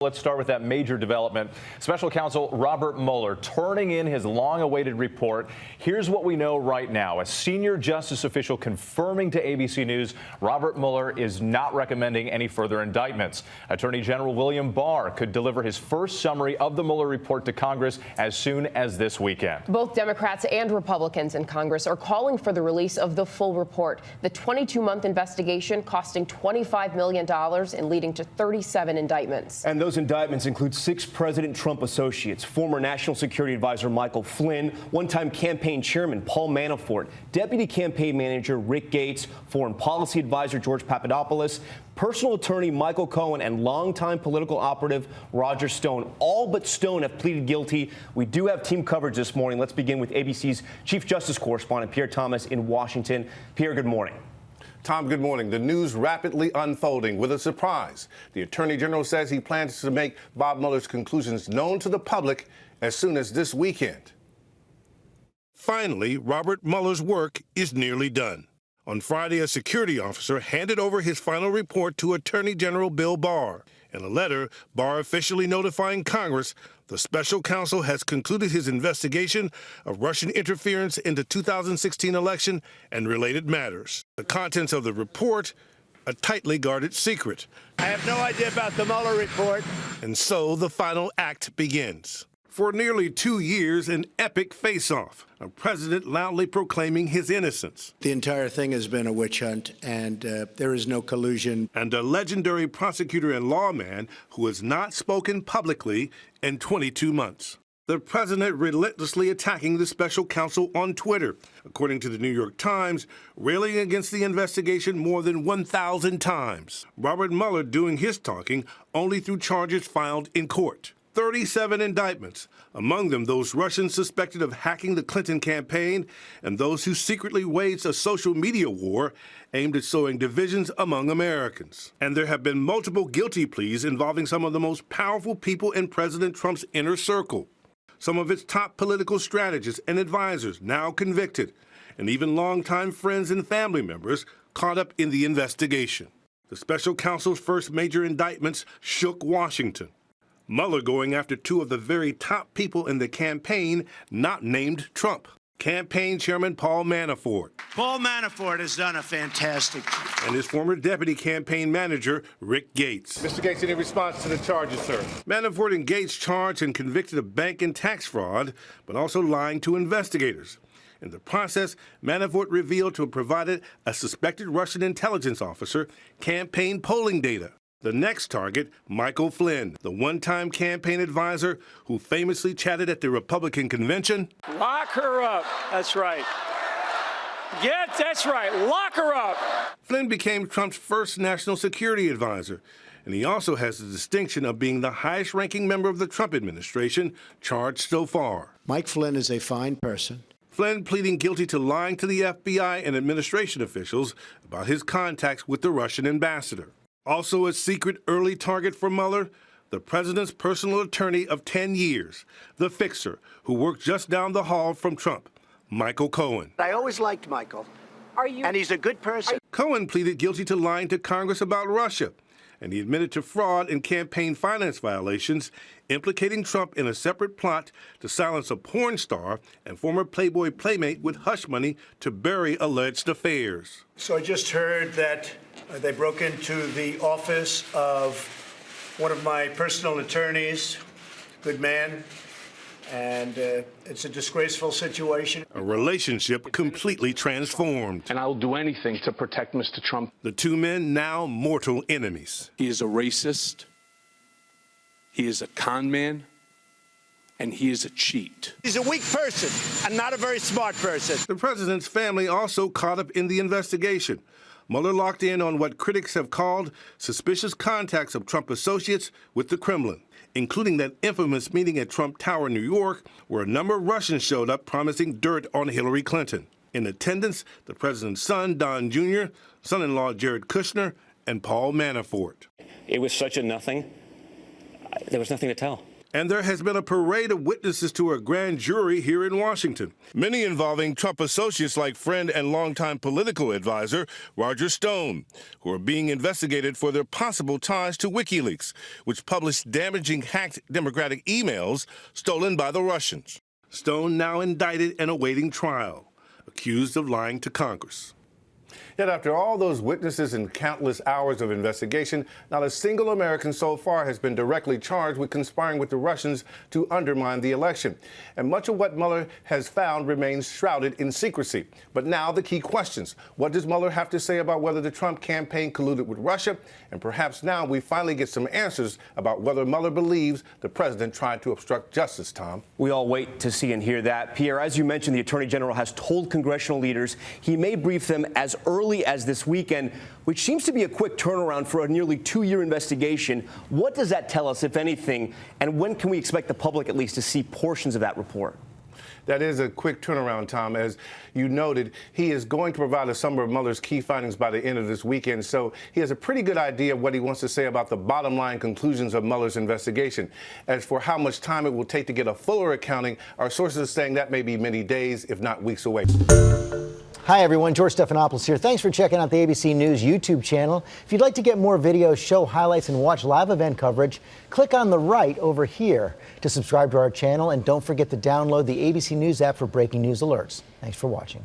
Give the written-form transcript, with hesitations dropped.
Let's start with that major development. Special counsel Robert Mueller turning in his long-awaited report. Here's what we know right now. A senior justice official confirming to ABC News Robert Mueller is not recommending any further indictments. Attorney General William Barr could deliver his first summary of the Mueller report to Congress as soon as this weekend. Both Democrats and Republicans in Congress are calling for the release of the full report. The 22-month investigation costing $25 million and leading to 37 indictments. And those indictments include 6 President Trump associates, former National Security Advisor Michael Flynn, one-time campaign chairman Paul Manafort, Deputy Campaign Manager Rick Gates, Foreign Policy Advisor George Papadopoulos, personal attorney Michael Cohen, and longtime political operative Roger Stone. All but Stone have pleaded guilty. We do have team coverage this morning. Let's begin with ABC's Chief Justice Correspondent Pierre Thomas in Washington. Pierre, good morning. Tom, good morning. The news rapidly unfolding with a surprise. The Attorney General says he plans to make Bob Mueller's conclusions known to the public as soon as this weekend. Finally, Robert Mueller's work is nearly done. On Friday, a security officer handed over his final report to Attorney General Bill Barr. In a letter, Barr officially notifying Congress the special counsel has concluded his investigation of Russian interference in the 2016 election and related matters. The contents of the report, a tightly guarded secret. I have no idea about the Mueller report. And so the final act begins. For nearly 2 years, an epic face-off, a president loudly proclaiming his innocence. The entire thing has been a witch hunt, and there is no collusion. And a legendary prosecutor and lawman who has not spoken publicly in 22 months. The president relentlessly attacking the special counsel on Twitter, according to the New York Times, railing against the investigation more than 1,000 times. Robert Mueller doing his talking only through charges filed in court. 37 indictments, among them those Russians suspected of hacking the Clinton campaign and those who secretly waged a social media war aimed at sowing divisions among Americans. And there have been multiple guilty pleas involving some of the most powerful people in President Trump's inner circle. Some of its top political strategists and advisors now convicted, and even longtime friends and family members caught up in the investigation. The special counsel's first major indictments shook Washington. Mueller going after 2 of the very top people in the campaign not named Trump. Campaign Chairman Paul Manafort. Paul Manafort has done a fantastic job. And his former Deputy Campaign Manager, Rick Gates. Mr. Gates, any response to the charges, sir? Manafort and Gates charged and convicted of bank and tax fraud, but also lying to investigators. In the process, Manafort revealed to have provided a suspected Russian intelligence officer campaign polling data. The next target, Michael Flynn, the one-time campaign advisor who famously chatted at the Republican convention. Lock her up. That's right. That's right. Lock her up. Flynn became Trump's first national security advisor, and he also has the distinction of being the highest-ranking member of the Trump administration charged so far. Mike Flynn is a fine person. Flynn pleading guilty to lying to the FBI and administration officials about his contacts with the Russian ambassador. Also a secret early target for Mueller, the president's personal attorney of 10 years, the fixer, who worked just down the hall from Trump, Michael Cohen. I always liked Michael. And he's a good person. Cohen pleaded guilty to lying to Congress about Russia, and he admitted to fraud and campaign finance violations, implicating Trump in a separate plot to silence a porn star and former Playboy playmate with hush money to bury alleged affairs. So I just heard that they broke into the office of one of my personal attorneys, good man, and it's a disgraceful situation. A relationship completely transformed. And I will do anything to protect Mr. Trump. The 2 men now mortal enemies. He is a racist, he is a con man, and he is a cheat. He's a weak person and not a very smart person. The president's family also caught up in the investigation. Mueller locked in on what critics have called suspicious contacts of Trump associates with the Kremlin, including that infamous meeting at Trump Tower, New York, where a number of Russians showed up promising dirt on Hillary Clinton. In attendance, the president's son, Don Jr., son-in-law Jared Kushner, and Paul Manafort. It was such a nothing. There was nothing to tell. And there has been a parade of witnesses to a grand jury here in Washington, many involving Trump associates like friend and longtime political advisor Roger Stone, who are being investigated for their possible ties to WikiLeaks, which published damaging hacked Democratic emails stolen by the Russians. Stone now indicted and awaiting trial, accused of lying to Congress. Yet after all those witnesses and countless hours of investigation, not a single American so far has been directly charged with conspiring with the Russians to undermine the election. And much of what Mueller has found remains shrouded in secrecy. But now the key questions. What does Mueller have to say about whether the Trump campaign colluded with Russia? And perhaps now we finally get some answers about whether Mueller believes the president tried to obstruct justice, Tom. We all wait to see and hear that. Pierre, as you mentioned, the Attorney General has told congressional leaders he may brief them as early as this weekend, which seems to be a quick turnaround for a nearly 2-year investigation. What does that tell us, if anything, and when can we expect the public at least to see portions of that report? That is a quick turnaround, Tom. As you noted, he is going to provide a summary of Mueller's key findings by the end of this weekend, so he has a pretty good idea of what he wants to say about the bottom line conclusions of Mueller's investigation. As for how much time it will take to get a fuller accounting, our sources are saying that may be many days, if not weeks away. Hi, everyone. George Stephanopoulos here. Thanks for checking out the ABC News YouTube channel. If you'd like to get more videos, show highlights, and watch live event coverage, click on the right over here to subscribe to our channel. And don't forget to download the ABC News app for breaking news alerts. Thanks for watching.